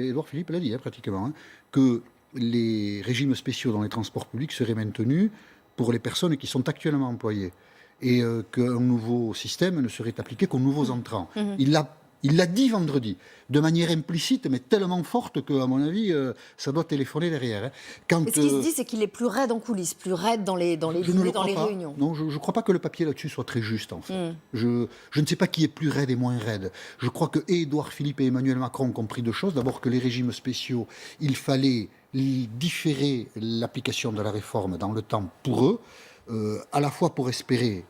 Édouard Philippe l'a dit, pratiquement, que les régimes spéciaux dans les transports publics seraient maintenus pour les personnes qui sont actuellement employées et qu'un nouveau système ne serait appliqué qu'aux nouveaux entrants. Il l'a dit vendredi, de manière implicite, mais tellement forte qu'à mon avis, ça doit téléphoner derrière. Mais ce qui se dit, c'est qu'il est plus raide en coulisses, plus raide dans les dîners, dans les réunions. Non, je ne crois pas que le papier là-dessus soit très juste, en fait. Je ne sais pas qui est plus raide et moins raide. Je crois que Édouard Philippe et Emmanuel Macron ont compris deux choses. D'abord que les régimes spéciaux, il fallait différer l'application de la réforme dans le temps pour eux, à la fois pour espérer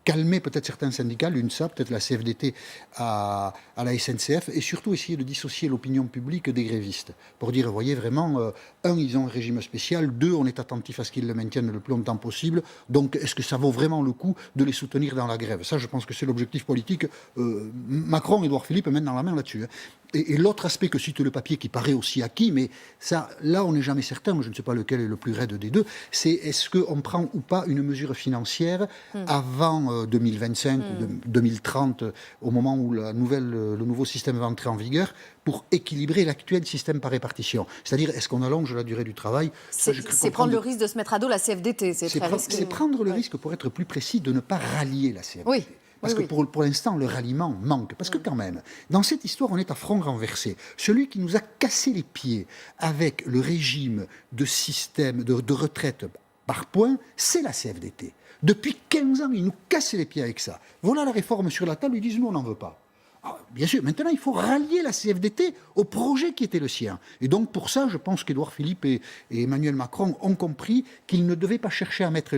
calmer peut-être certains syndicats, l'UNSA, peut-être la CFDT à la SNCF, et surtout essayer de dissocier l'opinion publique des grévistes. Pour dire, vous voyez, vraiment, un, ils ont un régime spécial, deux, on est attentif à ce qu'ils le maintiennent le plus longtemps possible, donc est-ce que ça vaut vraiment le coup de les soutenir dans la grève? Ça, je pense que c'est l'objectif politique. Macron et Édouard Philippe mènent dans la main là-dessus. Et l'autre aspect que cite le papier, qui paraît aussi acquis, mais ça, là, on n'est jamais certain, moi je ne sais pas lequel est le plus raide des deux, c'est est-ce qu'on prend ou pas une mesure financière avant 2025 ou 2030, au moment où le nouveau système va entrer en vigueur, pour équilibrer l'actuel système par répartition. C'est-à-dire, est-ce qu'on allonge la durée du travail? C'est prendre le risque de se mettre à dos la CFDT, c'est très risqué. C'est prendre le risque, pour être plus précis, de ne pas rallier la CFDT. Oui. Parce que pour l'instant, le ralliement manque. Parce que quand même, dans cette histoire, on est à front renversé. Celui qui nous a cassé les pieds avec le régime de système de retraite par points, c'est la CFDT. Depuis 15 ans, ils nous cassent les pieds avec ça. Voilà la réforme sur la table, ils disent nous, on n'en veut pas. Alors, bien sûr, maintenant, il faut rallier la CFDT au projet qui était le sien. Et donc, pour ça, je pense qu'Édouard Philippe et Emmanuel Macron ont compris qu'ils ne devaient pas chercher à mettre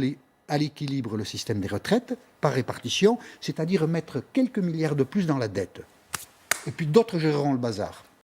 à l'équilibre le système des retraites par répartition, c'est-à-dire mettre quelques milliards de plus dans la dette. Et puis d'autres géreront le bazar.